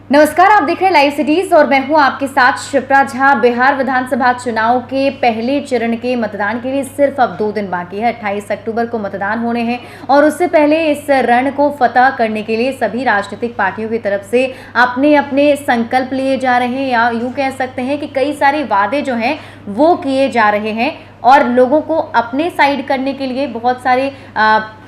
नमस्कार, आप देख रहे हैं लाइव सिटीज और मैं हूं आपके साथ शिप्रा झा। बिहार विधानसभा चुनाव के पहले चरण के मतदान के लिए सिर्फ अब 2 दिन बाकी है। 28 अक्टूबर को मतदान होने हैं और उससे पहले इस रण को फतह करने के लिए सभी राजनीतिक पार्टियों की तरफ से अपने अपने संकल्प लिए जा रहे हैं, या यूं कह सकते हैं कि कई सारे वादे जो हैं वो किए जा रहे हैं और लोगों को अपने साइड करने के लिए बहुत सारे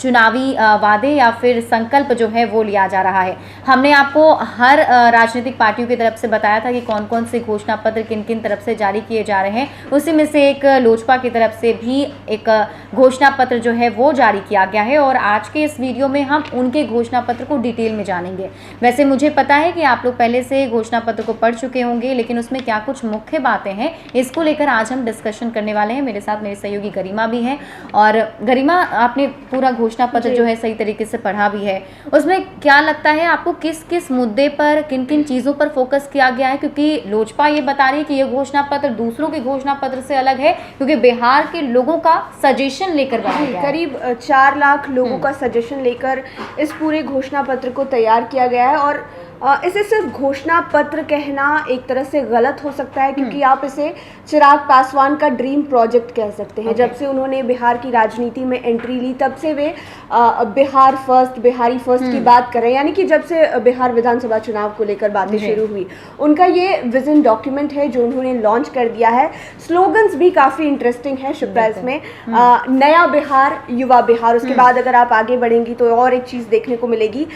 चुनावी वादे या फिर संकल्प जो है वो लिया जा रहा है। हमने आपको हर राजनीतिक पार्टियों की तरफ से बताया था कि कौन कौन से घोषणा पत्र किन किन तरफ से जारी किए जा रहे हैं। उसी में से एक लोजपा की तरफ से भी एक घोषणा पत्र जो है वो जारी किया गया है और आज के इस वीडियो में हम उनके घोषणा पत्र को डिटेल में जानेंगे। वैसे मुझे पता है कि आप लोग पहले से घोषणा पत्र को पढ़ चुके होंगे, लेकिन उसमें क्या कुछ मुख्य बातें हैं इसको लेकर आज हम डिस्कशन करने वाले हैं। मेरे साथ मेरे सहयोगी गरिमा भी हैं। और गरिमा, आपने पूरा घोषणा पत्र जो है सही तरीके से पढ़ा भी है। उसमें क्या लगता है आपको किस किस मुद्दे पर, किन किन चीज़ों पर फोकस किया गया है? क्योंकि लोजपा ये बता रही है कि ये घोषणा पत्र दूसरों के घोषणा पत्र से अलग है क्योंकि बिहार के लोगों का सजेशन लेकर बनाया गया है। करीब 4 लाख लोगों का सजेशन लेकर इस पूरे घोषणा पत्र को तैयार किया गया है। और इसे सिर्फ घोषणा पत्र कहना एक तरह से गलत हो सकता है, क्योंकि आप इसे चिराग पासवान का ड्रीम प्रोजेक्ट कह सकते हैं। जब से उन्होंने बिहार की राजनीति में एंट्री ली तब से वे बिहार फर्स्ट, बिहारी फर्स्ट की बात कर रहे हैं। यानी कि जब से बिहार विधानसभा चुनाव को लेकर बातें शुरू हुई, उनका ये विजन डॉक्यूमेंट है जो उन्होंने लॉन्च कर दिया है। स्लोगन्स भी काफ़ी इंटरेस्टिंग है शिप्रा इसमें। नया बिहार, युवा बिहार। उसके बाद अगर आप आगे बढ़ेंगी तो और एक चीज़ देखने को मिलेगी,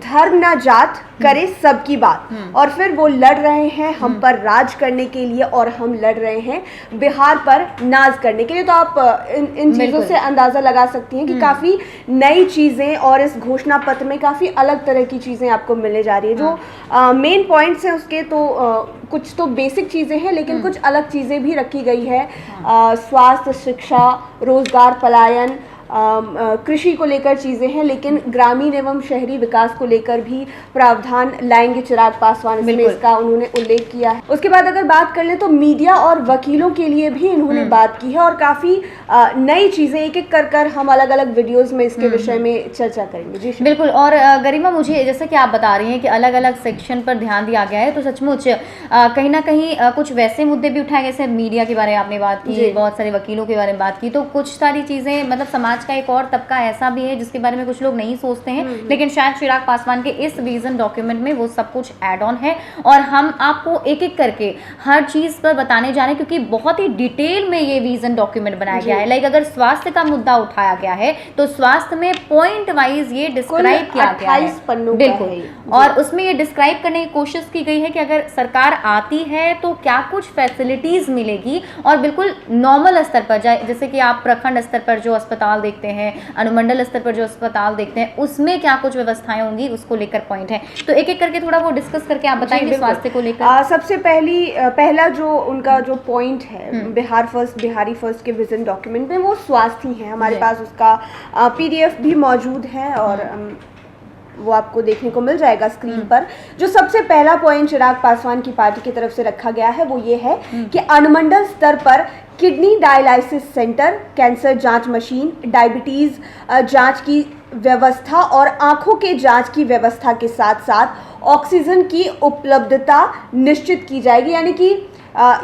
धर्म ना जात करे सबकी बात। और फिर वो लड़ रहे हैं हम पर राज करने के लिए और हम लड़ रहे हैं बिहार पर नाज करने के लिए। तो आप इन चीज़ों से अंदाज़ा लगा सकती हैं कि काफ़ी नई चीज़ें और इस घोषणा पत्र में काफ़ी अलग तरह की चीज़ें आपको मिलने जा रही है। जो मेन पॉइंट्स हैं उसके, तो कुछ तो बेसिक चीज़ें हैं लेकिन कुछ अलग चीज़ें भी रखी गई है। स्वास्थ्य, शिक्षा, रोजगार, पलायन, कृषि को लेकर चीज़ें हैं, लेकिन ग्रामीण एवं शहरी विकास को लेकर भी प्रावधान लाएंगे चिराग पासवान, इसमें इसका उन्होंने उल्लेख किया है। उसके बाद अगर बात कर लें तो मीडिया और वकीलों के लिए भी इन्होंने बात की है और काफ़ी नई चीज़ें एक एक कर हम अलग अलग वीडियोस में इसके विषय में चर्चा करेंगे। जी बिल्कुल। और गरिमा, मुझे जैसे कि आप बता रही हैं कि अलग अलग सेक्शन पर ध्यान दिया गया है, तो सचमुच कहीं ना कहीं कुछ वैसे मुद्दे भी उठाए गए, जैसे मीडिया के बारे में आपने बात की, बहुत सारे वकीलों के बारे में बात की, तो कुछ सारी चीज़ें, मतलब समाज का एक और तबका ऐसा भी है जिसके बारे में कुछ लोग नहीं सोचते हैं, लेकिन शायद चिराग पासवान के इस विजन डॉक्यूमेंट में वो सब कुछ ऐड ऑन है और हम आपको एक एक करके हर चीज पर बताने जा रहे हैं क्योंकि बहुत ही डिटेल में ये विजन डॉक्यूमेंट बनाया गया है। लाइक अगर स्वास्थ्य का मुद्दा उठाया गया है तो स्वास्थ्य में पॉइंट वाइज ये डिस्क्राइब किया गया है। बिल्कुल। और उसमें ये डिस्क्राइब करने की कोशिश की गई है कि अगर सरकार आती है तो क्या कुछ फैसिलिटीज मिलेगी, और बिल्कुल नॉर्मल स्तर पर, जैसे कि आप प्रखंड स्तर पर जो अस्पताल देखते हैं, अनुमंडल स्तर पर जो अस्पताल देखते हैं, उसमें क्या कुछ व्यवस्थाएं होंगी, उसको लेकर पॉइंट है। तो एक एक करके थोड़ा वो डिस्कस करके आप बताएंगे स्वास्थ्य को लेकर। सबसे पहला जो उनका जो पॉइंट है बिहार फर्स्ट, बिहारी फर्स्ट के विजन डॉक्यूमेंट में, वो स्वास्थ्य ही है। हमारे पास उसका PDF भी मौजूद है और वो आपको देखने को मिल जाएगा स्क्रीन पर। जो सबसे पहला पॉइंट चिराग पासवान की पार्टी की तरफ से रखा गया है वो ये है कि अनुमंडल स्तर पर किडनी डायलिसिस सेंटर, कैंसर जांच मशीन, डायबिटीज जांच की व्यवस्था और आंखों के जांच की व्यवस्था के साथ साथ ऑक्सीजन की उपलब्धता निश्चित की जाएगी। यानी कि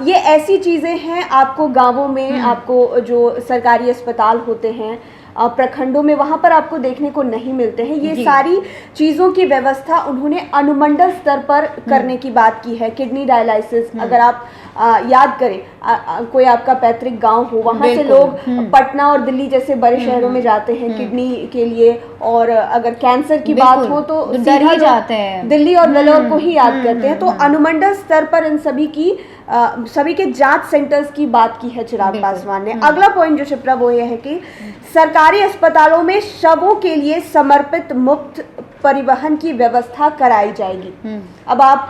ये ऐसी चीज़ें हैं आपको गांवों में, आपको जो सरकारी अस्पताल होते हैं प्रखंडों में, वहाँ पर आपको देखने को नहीं मिलते हैं। ये सारी चीज़ों की व्यवस्था उन्होंने अनुमंडल स्तर पर करने की बात की है। किडनी डायलिसिस, अगर आप याद करें, कोई आपका पैतृक गांव हो, वहाँ से लोग पटना और दिल्ली जैसे बड़े शहरों में जाते हैं किडनी के लिए, और अगर कैंसर की बात हो तो सीधा जाते हैं दिल्ली और वेलोर को ही याद करते हैं। तो अनुमंडल स्तर पर इन सभी के जांच सेंटर्स की बात की है चिराग पासवान ने। अगला पॉइंट जो शिप्रा वो ये है कि सरकारी अस्पतालों में शवों के लिए समर्पित मुफ्त परिवहन की व्यवस्था कराई जाएगी। अब आप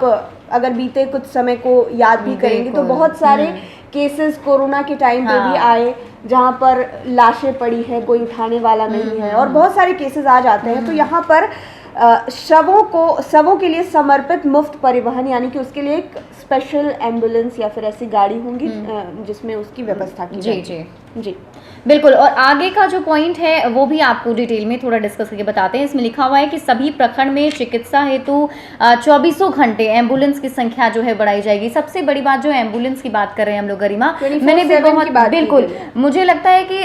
अगर बीते कुछ समय को याद भी करेंगे तो बहुत सारे केसेस कोरोना के टाइम पे भी आए जहाँ पर लाशें पड़ी हैं, कोई उठाने वाला नहीं है, और बहुत सारे केसेस आ जाते हैं। तो यहाँ पर शवों के लिए समर्पित मुफ्त परिवहन, यानी कि उसके लिए एक स्पेशल एम्बुलेंस या फिर ऐसी गाड़ी होंगी जिसमें उसकी व्यवस्था की जाएगी। जी बिल्कुल। और आगे का जो पॉइंट है वो भी आपको डिटेल में थोड़ा डिस्कस करके बताते हैं। इसमें लिखा हुआ है कि सभी प्रखंड में चिकित्सा हेतु 24 घंटे एम्बुलेंस की संख्या जो है बढ़ाई जाएगी। सबसे बड़ी बात जो एम्बुलेंस की बात कर रहे हैं हम लोग गरिमा, मैंने भी बहुत बिल्कुल मुझे लगता है कि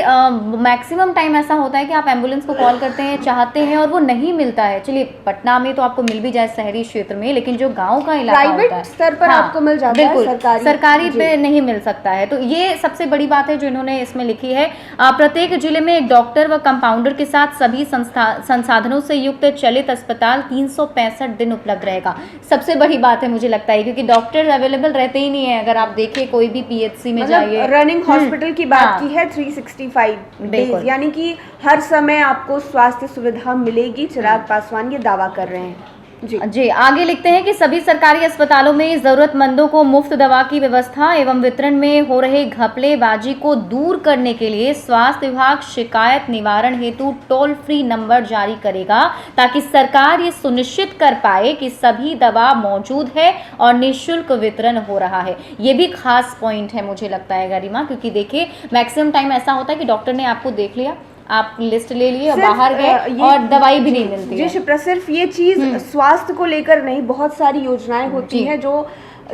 मैक्सिमम टाइम ऐसा होता है कि आप एम्बुलेंस को कॉल करते हैं, चाहते हैं और वो नहीं मिलता है। चलिए पटना में तो आपको मिल भी जाए शहरी क्षेत्र में, लेकिन जो गाँव का इलाका प्राइवेट होता है स्तर पर आपको मिल जाता है, सरकारी पे नहीं मिल सकता है। तो ये सबसे बड़ी बात है जो इन्होंने इसमें लिखी है। प्रत्येक जिले में एक डॉक्टर व कंपाउंडर के साथ सभी संसाधनों से युक्त चलित अस्पताल 365 दिन उपलब्ध रहेगा। सबसे बड़ी बात है मुझे लगता है, क्योंकि डॉक्टर अवेलेबल रहते ही नहीं है। अगर आप देखिए कोई भी पीएचसी में जाइए, रनिंग हॉस्पिटल की बात की है 365 डेज, यानी कि हर समय आपको स्वास्थ्य सुविधा मिलेगी। चिराग पासवान ये दावा कर रहे हैं। जी आगे लिखते हैं कि सभी सरकारी अस्पतालों में जरूरतमंदों को मुफ्त दवा की व्यवस्था एवं वितरण में हो रहे घपलेबाजी को दूर करने के लिए स्वास्थ्य विभाग शिकायत निवारण हेतु टोल फ्री नंबर जारी करेगा, ताकि सरकार ये सुनिश्चित कर पाए कि सभी दवा मौजूद है और निःशुल्क वितरण हो रहा है। ये भी खास पॉइंट है मुझे लगता है गरिमा, क्योंकि देखिए मैक्सिमम टाइम ऐसा होता है कि डॉक्टर ने आपको देख लिया, आप लिस्ट ले लिए और बाहर गए और दवाई भी नहीं मिलती है। शिप्रा, सिर्फ ये चीज स्वास्थ्य को लेकर नहीं, बहुत सारी योजनाएं होती हैं जो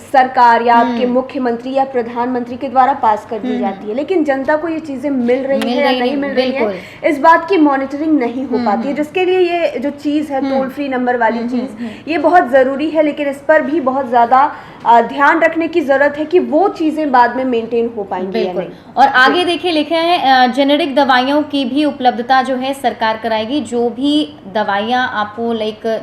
सरकार या आपके मुख्यमंत्री या प्रधानमंत्री के द्वारा पास कर दी जाती है, लेकिन जनता को ये चीजें मिल रही है या नहीं मिल रही है, इस बात की मॉनिटरिंग नहीं हो पाती है, जिसके लिए ये जो चीज है टोल फ्री नंबर वाली चीज, ये बहुत जरूरी है। लेकिन इस पर भी बहुत ज्यादा ध्यान रखने की जरूरत है कि वो चीजें बाद में मेंटेन हो पाएंगी या नहीं। और आगे देखिए लिखे हैं जेनेरिक दवाइयों की भी उपलब्धता जो है सरकार कराएगी। जो भी दवाइयां आपको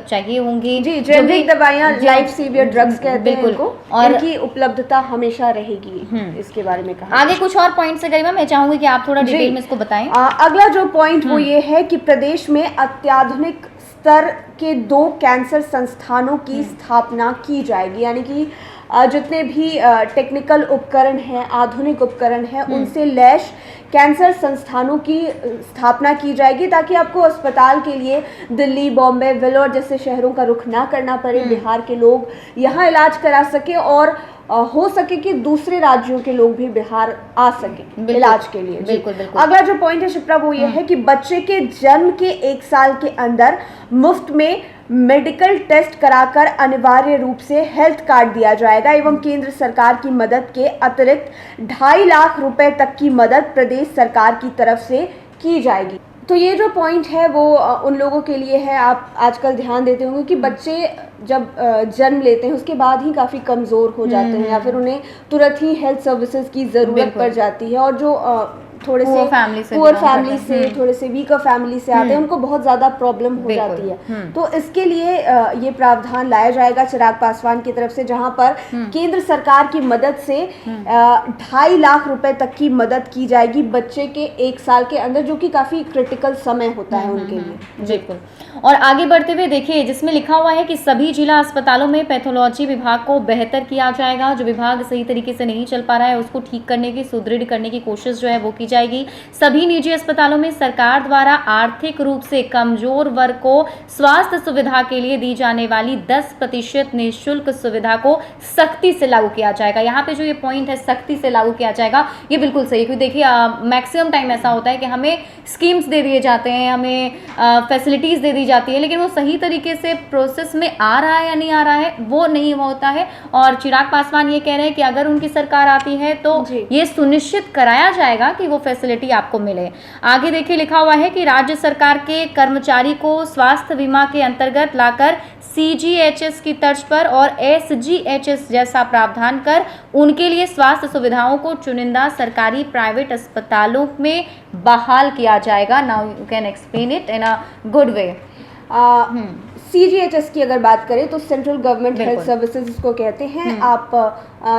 चाहिए होंगी, जी जेनेरिक दवाइयां, लाइफ सेवियर ड्रग्स कहते हैं इनको, और इनकी उपलब्धता हमेशा रहेगी। इसके बारे में कहा आगे कुछ और पॉइंट्स है गरिमा, मैं चाहूंगी कि आप थोड़ा डिटेल में इसको बताएं। अगला जो पॉइंट वो ये है कि प्रदेश में अत्याधुनिक स्तर के 2 कैंसर संस्थानों की स्थापना की जाएगी, यानी कि जितने भी टेक्निकल उपकरण हैं, आधुनिक उपकरण हैं, उनसे लैस कैंसर संस्थानों की स्थापना की जाएगी, ताकि आपको अस्पताल के लिए दिल्ली, बॉम्बे, वेलोर जैसे शहरों का रुख ना करना पड़े। बिहार के लोग यहाँ इलाज करा सके और हो सके कि दूसरे राज्यों के लोग भी बिहार आ सके इलाज के लिए। बिल्कुल, बिल्कुल। अगला जो पॉइंट है शिप्रा वो ये है कि बच्चे के जन्म के 1 साल के अंदर मुफ्त में मेडिकल टेस्ट कराकर अनिवार्य रूप से हेल्थ कार्ड दिया जाएगा, एवं केंद्र सरकार की मदद के अतिरिक्त 2.5 लाख रुपए तक की मदद प्रदेश सरकार की तरफ से की जाएगी। तो ये जो पॉइंट है वो उन लोगों के लिए है, आप आजकल ध्यान देते होंगे कि बच्चे जब जन्म लेते हैं उसके बाद ही काफ़ी कमज़ोर हो जाते हैं, या फिर उन्हें तुरंत ही हेल्थ सर्विसेज की ज़रूरत पड़ जाती है, और जो थोड़े से पुअर फैमिली से, थोड़े से वीकर फैमिली से आते हैं, उनको बहुत ज़्यादा प्रॉब्लम हो जाती है। तो इसके लिए ये प्रावधान लाया जाएगा चिराग पासवान की तरफ से, जहां पर केंद्र सरकार की मदद से 2.5 लाख रुपए तक की मदद की जाएगी बच्चे के 1 साल के अंदर, जो कि काफ़ी क्रिटिकल समय होता है उनके लिए। बिल्कुल। और आगे बढ़ते हुए देखिए जिसमें लिखा हुआ है कि सभी जिला अस्पतालों में पैथोलॉजी विभाग को बेहतर किया जाएगा। जो विभाग सही तरीके से नहीं चल पा रहा है उसको ठीक करने की, सुदृढ़ करने की कोशिश जो है वो की जाएगी। सभी निजी अस्पतालों में सरकार द्वारा आर्थिक रूप से कमजोर वर्ग को स्वास्थ्य सुविधा के लिए दी जाने वाली 10% निःशुल्क सुविधा को सख्ती से लागू किया जाएगा। यहाँ पे जो ये पॉइंट है सख्ती से लागू किया जाएगा, ये बिल्कुल सही, क्योंकि देखिए मैक्सिमम टाइम ऐसा होता है कि हमें स्कीम्स दे दिए जाते हैं, हमें फैसिलिटीज़ दे दी जाती है, लेकिन वो सही तरीके से प्रोसेस में आ रहा है या नहीं आ रहा है वो नहीं होता है। और चिराग पासवान ये कह रहे हैं कि अगर उनकी सरकार आती है तो ये सुनिश्चित कराया जाएगा कि वो फैसिलिटी आपको मिले। आगे देखिए लिखा हुआ है कि राज्य सरकार के कर्मचारी को स्वास्थ्य बीमा के अंतर्गत लाकर CGHS की तर्ज पर और SGHS जैसा प्रावधान कर उनके लिए स्वास्थ्य सुविधाओं को चुनिंदा सरकारी प्राइवेट अस्पतालों में बहाल किया जाएगा। Now you can explain it in a good way. CGHS की अगर बात करें तो सेंट्रल गवर्नमेंट हेल्थ सर्विसेज इसको कहते हैं। आप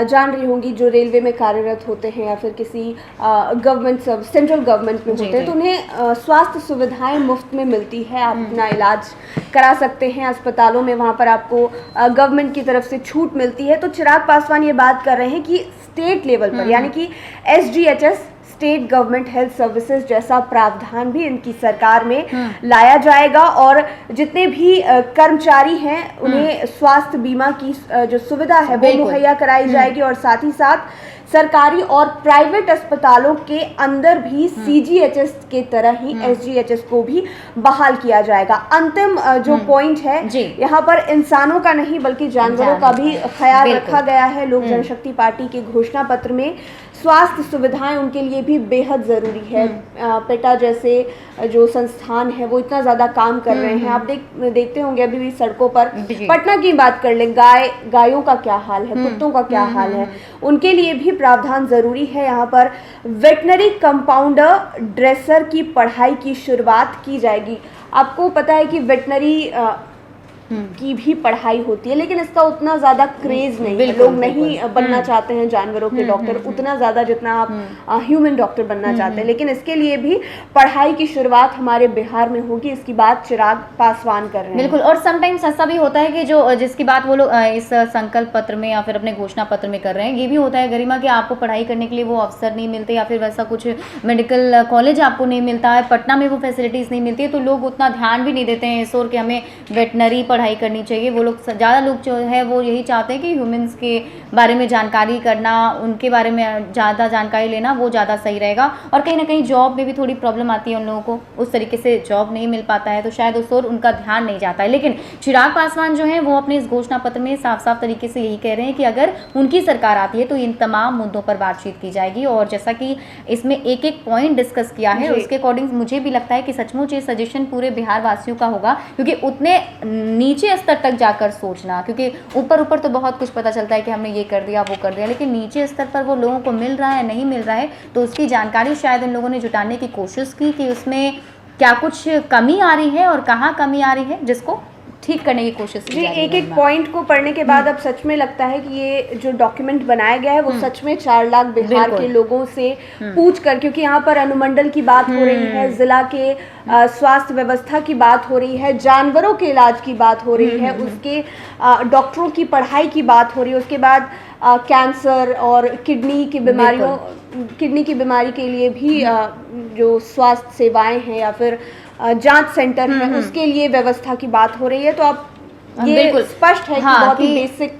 जान रही होंगी जो रेलवे में कार्यरत होते हैं या फिर किसी गवर्नमेंट सेंट्रल गवर्नमेंट में होते हैं तो उन्हें स्वास्थ्य सुविधाएं मुफ्त में मिलती है। आप अपना इलाज करा सकते हैं अस्पतालों में, वहाँ पर आपको गवर्नमेंट की तरफ से छूट मिलती है। तो चिराग पासवान ये बात कर रहे हैं कि स्टेट लेवल पर यानी कि SGHS state government health services जैसा प्रावधान भी इनकी सरकार में लाया जाएगा और जितने भी कर्मचारी हैं उन्हें स्वास्थ्य बीमा की जो सुविधा है वो मुहैया कराई जाएगी और साथ ही साथ सरकारी और प्राइवेट अस्पतालों के अंदर भी सीजीएचएस के तरह ही एसजीएचएस को भी बहाल किया जाएगा। अंतिम जो पॉइंट है यहाँ पर इंसानों का नहीं बल्कि जानवरों का भी ख्याल रखा गया है। लोक जनशक्ति पार्टी के घोषणा पत्र में स्वास्थ्य सुविधाएं उनके लिए भी बेहद ज़रूरी है। पेटा जैसे जो संस्थान है वो इतना ज़्यादा काम कर रहे हैं। आप देखते होंगे अभी भी सड़कों पर, पटना की बात कर ले, गायों का क्या हाल है, कुत्तों का क्या हाल है, उनके लिए भी प्रावधान ज़रूरी है। यहाँ पर वेटनरी कंपाउंडर ड्रेसर की पढ़ाई की शुरुआत की जाएगी। आपको पता है कि वेटनरी की भी पढ़ाई होती है, लेकिन इसका उतना ज़्यादा क्रेज नहीं है। लोग नहीं बनना चाहते हैं जानवरों के डॉक्टर उतना ज़्यादा जितना आप ह्यूमन डॉक्टर बनना चाहते हैं। लेकिन इसके लिए भी पढ़ाई की शुरुआत हमारे बिहार में होगी। इसकी बात चिराग पासवान कर रहे हैं। बिल्कुल। और समटाइम्स ऐसा भी होता है कि जो जिसकी बात वो लोग इस संकल्प पत्र में या फिर अपने घोषणा पत्र में कर रहे हैं, ये भी होता है गरिमा कि आपको पढ़ाई करने के लिए वो अवसर नहीं मिलते या फिर वैसा कुछ मेडिकल कॉलेज आपको नहीं मिलता है, पटना में वो फैसिलिटीज़ नहीं मिलती है, तो लोग उतना ध्यान भी नहीं देते हैं इस ओर कि हमें वेटनरी पढ़ाई करनी चाहिए। वो लोग ज़्यादा लोग जो है वो यही चाहते हैं कि ह्यूमंस के बारे में जानकारी करना, उनके बारे में ज़्यादा जानकारी लेना वो ज़्यादा सही रहेगा। और कहीं ना कहीं जॉब में भी थोड़ी प्रॉब्लम आती है, उन लोगों को उस तरीके से जॉब नहीं मिल पाता है, तो शायद उस ओर उनका ध्यान नहीं जाता है। लेकिन चिराग पासवान जो है वो अपने इस घोषणा पत्र में साफ साफ तरीके से यही कह रहे हैं कि अगर उनकी सरकार आती है तो इन तमाम मुद्दों पर बातचीत की जाएगी। और जैसा कि इसमें एक एक पॉइंट डिस्कस किया है उसके अकॉर्डिंग मुझे भी लगता है कि सचमुच ये सजेशन पूरे बिहार वासियों का होगा, क्योंकि उतने नीचे स्तर तक जाकर सोचना, क्योंकि ऊपर ऊपर तो बहुत कुछ पता चलता है कि हमने ये कर दिया वो कर दिया, लेकिन नीचे स्तर पर वो लोगों को मिल रहा है नहीं मिल रहा है, तो उसकी जानकारी शायद इन लोगों ने जुटाने की कोशिश की कि उसमें क्या कुछ कमी आ रही है और कहाँ कमी आ रही है, जिसको ठीक करने की कोशिश की जा रही है। एक एक पॉइंट को पढ़ने के बाद अब सच में लगता है कि ये जो डॉक्यूमेंट बनाया गया है वो सच में 4 लाख बिहार के लोगों से पूछ कर, क्योंकि यहाँ पर अनुमंडल की बात हो रही है, जिला के स्वास्थ्य व्यवस्था की बात हो रही है, जानवरों के इलाज की बात हो रही है, उसके डॉक्टरों की पढ़ाई की बात हो रही है, उसके बाद कैंसर और किडनी की बीमारी के लिए भी जो स्वास्थ्य सेवाएं हैं या फिर जांच सेंटर है उसके लिए व्यवस्था की बात हो रही है। तो आप ये स्पष्ट है कि बहुत ही बेसिक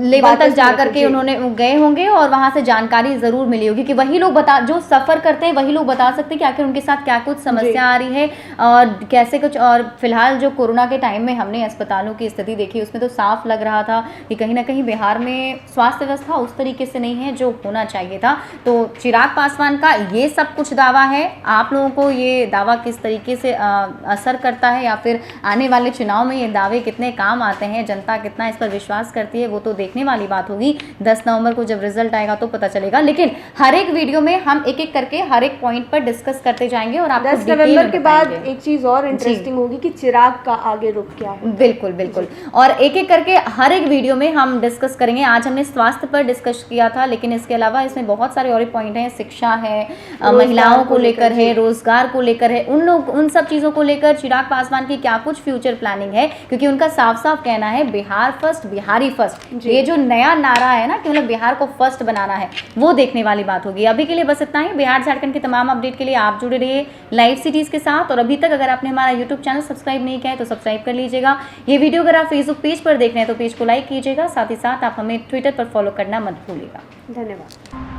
लेवल तक जाकर के उन्होंने गए होंगे और वहां से जानकारी जरूर मिली होगी कि वही लोग जो सफर करते हैं वही लोग बता सकते हैं कि आखिर उनके साथ क्या कुछ समस्या आ रही है और कैसे कुछ। और फिलहाल जो कोरोना के टाइम में हमने अस्पतालों की स्थिति देखी उसमें तो साफ लग रहा था कि कहीं ना कहीं बिहार में स्वास्थ्य व्यवस्था उस तरीके से नहीं है जो होना चाहिए था। तो चिराग पासवान का ये सब कुछ दावा है, आप लोगों को ये दावा किस तरीके से असर करता है या फिर आने वाले चुनाव में ये दावे कितने काम आते हैं, जनता कितना इस पर विश्वास करती है, वो तो देखने वाली बात होगी। 10 नवंबर को जब रिजल्ट आएगा तो पता चलेगा। लेकिन हर एक वीडियो में हम एक एक करके हर एक पॉइंट पर डिस्कस करते जाएंगे और आपको 10 नवंबर के बाद एक चीज और इंटरेस्टिंग होगी कि चिराग का आगे रुख क्या है। बिल्कुल बिल्कुल, और एक एक करके हर एक वीडियो में हम डिस्कस करेंगे। आज हमने स्वास्थ्य पर डिस्कस किया था, लेकिन इसके अलावा इसमें बहुत सारे और पॉइंट हैं, शिक्षा है, महिलाओं को लेकर है, रोजगार को लेकर है, उन सब चीजों को लेकर चिराग पासवान की क्या कुछ फ्यूचर प्लानिंग है, क्योंकि उनका साफ साफ कहना है बिहार फर्स्ट बिहारी फर्स्ट। ये जो नया नारा है ना कि मतलब बिहार को फर्स्ट बनाना है, वो देखने वाली बात होगी। अभी के लिए बस इतना ही। बिहार झारखंड के तमाम अपडेट के लिए आप जुड़े रहिए लाइव सिटीज के साथ। और अभी तक अगर आपने हमारा यूट्यूब चैनल सब्सक्राइब नहीं किया है तो सब्सक्राइब कर लीजिएगा। ये वीडियो अगर आप फेसबुक पेज पर देख रहे हैं तो पेज को लाइक कीजिएगा, साथ ही साथ आप हमें ट्विटर पर फॉलो करना मत भूलिएगा। धन्यवाद।